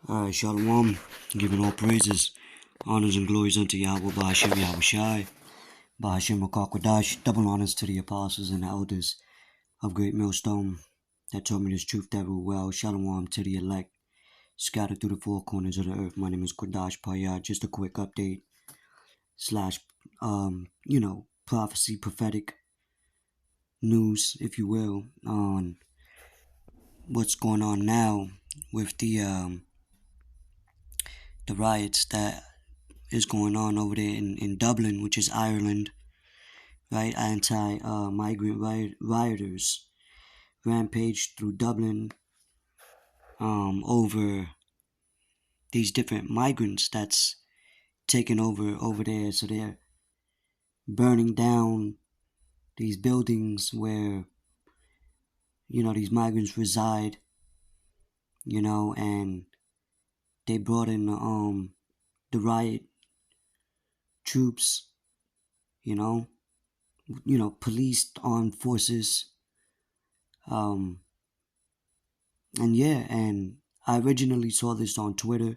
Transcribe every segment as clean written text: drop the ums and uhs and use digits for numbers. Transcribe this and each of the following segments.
Alright, Shalom, giving all praises, honors and glories unto Yahweh, Bahashem Yahushai, Bahashem Makakwadash, double honors to the apostles and elders of Great Millstone that told me this truth that rule well. Shalom to the elect, scattered through the four corners of the earth. My name is Kwadash Payah. Just a quick update slash, prophecy, prophetic news, if you will, on what's going on now with the riots that is going on over there in Dublin, which is Ireland, right? Anti-migrant rioters rampage through Dublin over these different migrants that's taken over there. So they're burning down these buildings where, these migrants reside, and they brought in the riot troops, police, armed forces, and I originally saw this on Twitter.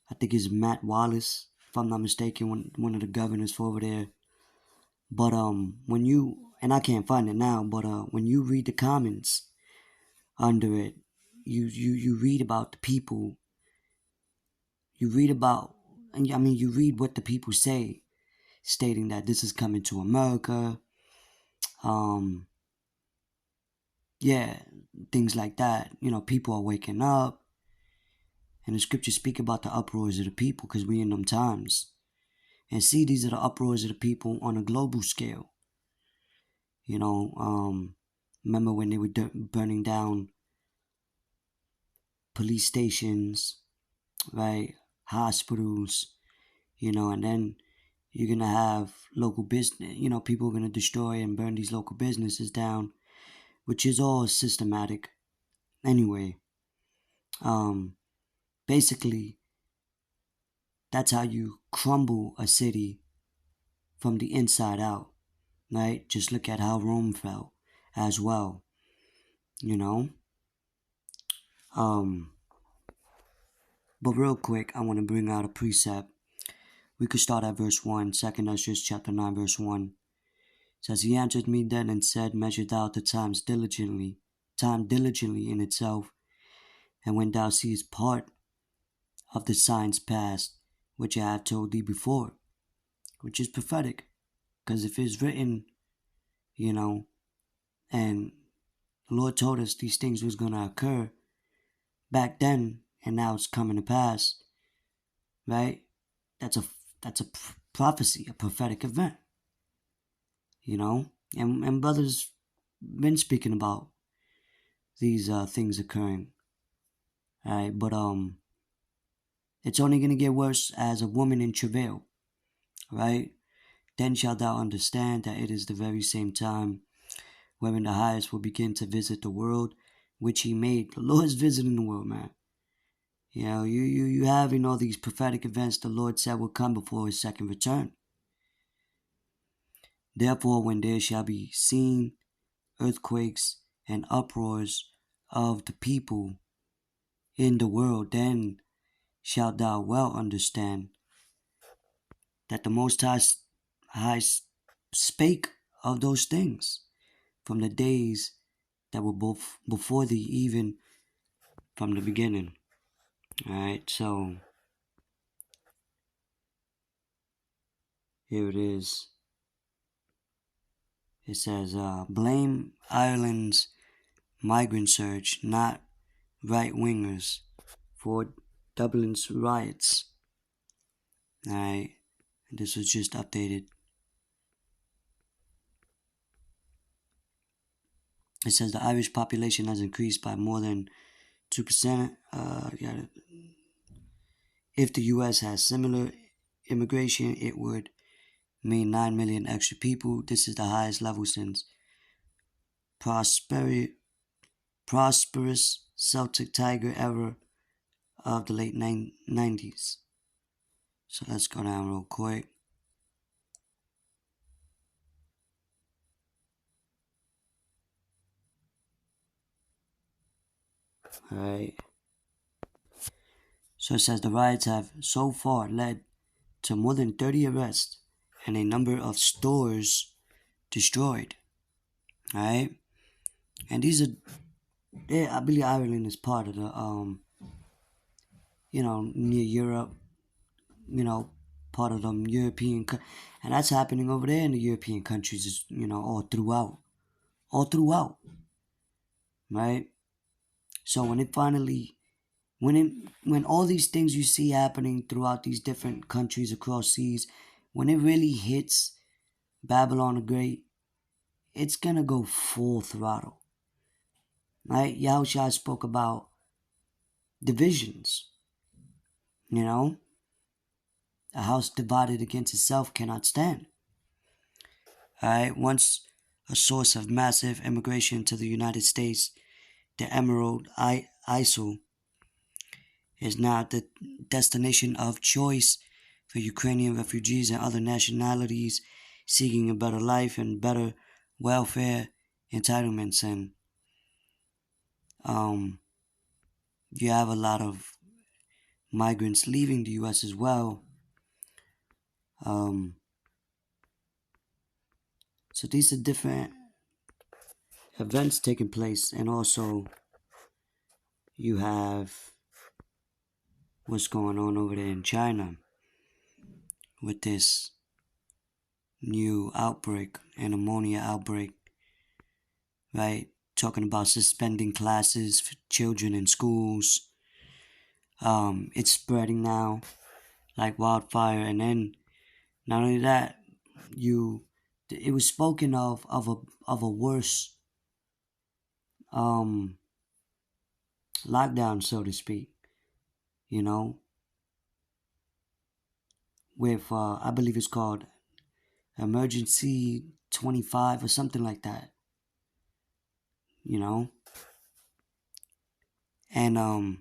I think it's Matt Wallace, if I'm not mistaken, one of the governors for over there. But when you, and I can't find it now, but when you read the comments under it, you read about the people. You read about, you read what the people say, stating that this is coming to America. Things like that. People are waking up. And the scriptures speak about the uproars of the people because we in them times. And see, these are the uproars of the people on a global scale. Remember when they were burning down police stations, right? Hospitals, and then you're going to have local business, people are going to destroy and burn these local businesses down, which is all systematic. Anyway, basically, that's how you crumble a city from the inside out, right? Just look at how Rome fell as well, But real quick, I want to bring out a precept. We could start at verse 1, 2 Ezra chapter 9, verse 1. It says, He answered me then and said, Measure thou the time diligently in itself, and when thou seest part of the signs past, which I have told thee before, which is prophetic. Because if it's written, and the Lord told us these things was going to occur back then, and now it's coming to pass, right? That's a prophecy, a prophetic event, and brothers been speaking about these things occurring, right? But it's only gonna get worse as a woman in travail, right? Then shalt thou understand that it is the very same time wherein the highest will begin to visit the world which he made. The Lord's visiting the world, man. You having all these prophetic events the Lord said will come before his second return. Therefore, when there shall be seen earthquakes and uproars of the people in the world, then shalt thou well understand that the Most High spake of those things from the days that were both before thee, even from the beginning. Alright, so here it is. It says, blame Ireland's migrant surge, not right-wingers, for Dublin's riots. Alright, this was just updated. It says the Irish population has increased by more than 2%. If the U.S. has similar immigration, it would mean 9 million extra people. This is the highest level since prosperous Celtic Tiger era of the late 90s. So let's go down real quick. Alright. So it says the riots have so far led to more than 30 arrests and a number of stores destroyed. Alright? And these are, I believe Ireland is part of the, near Europe, part of them European, and that's happening over there in the European countries, all throughout, right? So when all these things you see happening throughout these different countries across seas, when it really hits Babylon the Great, it's gonna go full throttle, right? Yahushua spoke about divisions, you know, a house divided against itself cannot stand. All right, once a source of massive immigration to the United States, the Emerald Isle is now the destination of choice for Ukrainian refugees and other nationalities seeking a better life and better welfare entitlements. And you have a lot of migrants leaving the U.S. as well. So these are different events taking place, and also you have what's going on over there in China with this new outbreak, an ammonia outbreak, right? Talking about suspending classes for children in schools. It's spreading now like wildfire, and then not only that, it was spoken of a worse lockdown, so to speak. You know, with I believe it's called Emergency 25 or something like that. You know, and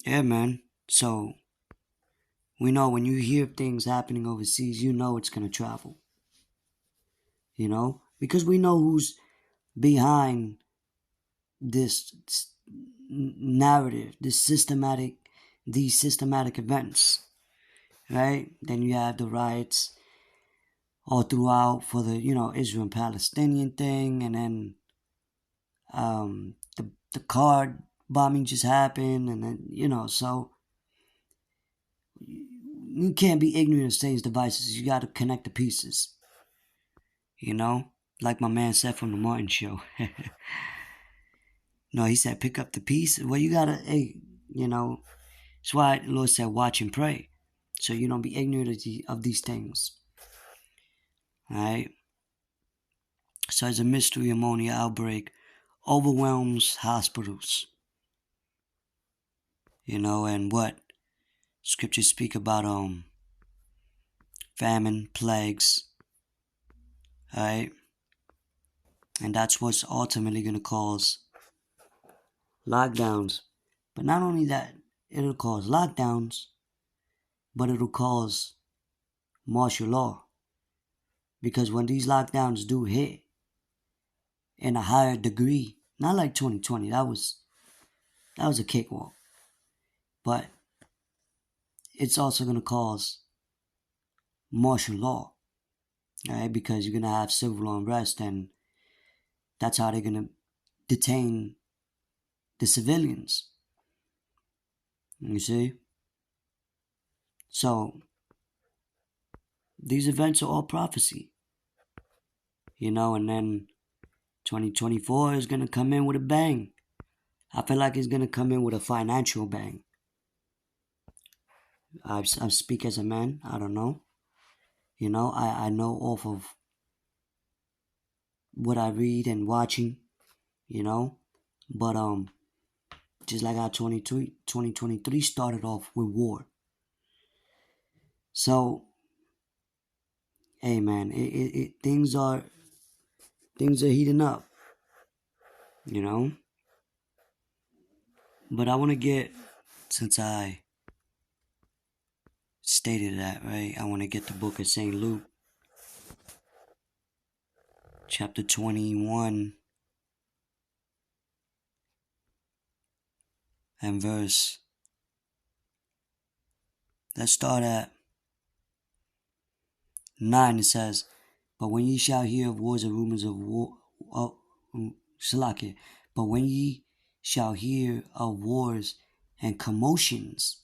yeah, man. So we know when you hear things happening overseas, you know it's gonna travel. You know, because we know who's behind this narrative, these systematic events, right? Then you have the riots all throughout for the Israel Palestinian thing, and then the card bombing just happened, and then so you can't be ignorant of Satan's devices. You got to connect the pieces, like my man said from the Martin Show. No, he said pick up the piece. Well, you gotta, hey, that's why the Lord said watch and pray, so you don't be ignorant of these things. All right. So as a mystery ammonia outbreak overwhelms hospitals, and what scriptures speak about famine, plagues, all right, and that's what's ultimately going to cause lockdowns. But not only that, it'll cause lockdowns, but it'll cause martial law, because when these lockdowns do hit in a higher degree, not like 2020, that was a cakewalk, but it's also going to cause martial law, right? Because you're going to have civil unrest, and that's how they're going to detain the civilians. You see? So, these events are all prophecy, and then 2024 is going to come in with a bang. I feel like it's going to come in with a financial bang. I speak as a man, I don't know. I know off of what I read and watching, but just like how 2023 started off with war. So, hey man, things are heating up, But I want to get, since I stated that, right? I want to get the book of St. Luke, chapter 21, and verse Let's start at 9. It says, But when ye shall hear of wars and rumors of war, Salakia, but when ye shall hear of wars and commotions,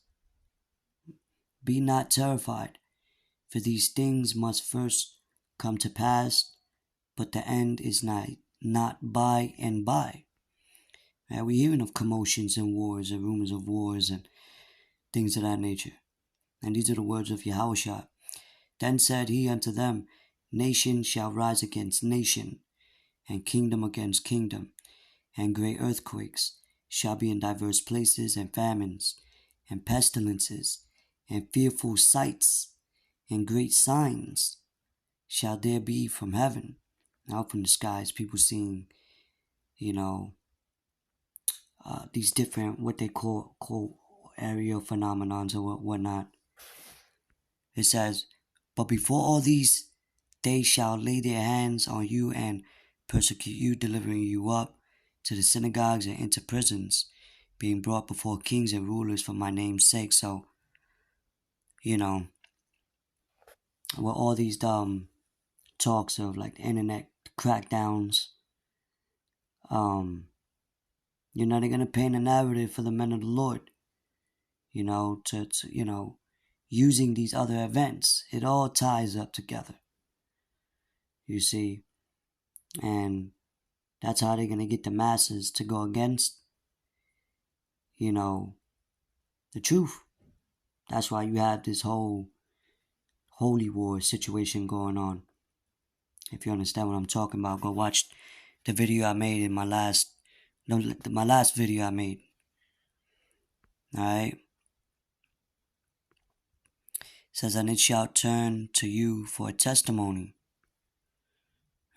be not terrified, for these things must first come to pass, but the end is not by and by. Right? We're hearing of commotions and wars and rumors of wars and things of that nature. And these are the words of Yahushua. Then said he unto them, Nation shall rise against nation, and kingdom against kingdom, and great earthquakes shall be in diverse places, and famines, and pestilences, and fearful sights, and great signs shall there be from heaven. Now from the skies, people seeing, these different, what they call aerial phenomenons or whatnot. It says, But before all these, they shall lay their hands on you and persecute you, delivering you up to the synagogues and into prisons, being brought before kings and rulers for my name's sake. So, with all these talks of like the internet crackdowns, you're not gonna paint a narrative for the men of the Lord, to using these other events. It all ties up together. You see, and that's how they're gonna get the masses to go against, the truth. That's why you have this whole holy war situation going on. If you understand what I'm talking about, go watch the video I made in my last video I made. Alright? It says, and it shall turn to you for a testimony.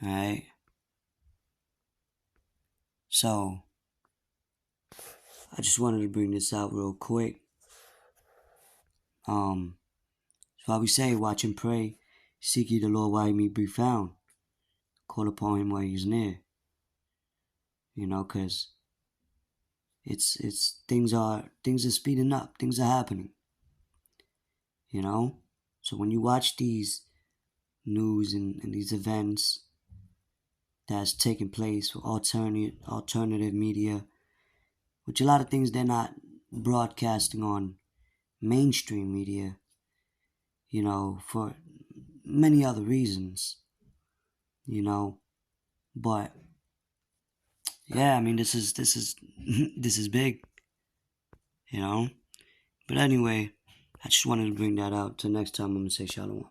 Alright? So, I just wanted to bring this out real quick. That's why we say, watch and pray. Seek ye the Lord while he may be found. Call upon him while he's near. Because it's things are speeding up. Things are happening. So when you watch these news and these events that's taking place with alternative media, which a lot of things they're not broadcasting on mainstream media, for many other reasons, but yeah, I mean, this is this is big, but anyway, I just wanted to bring that out. Till next time, I'm gonna say shalom.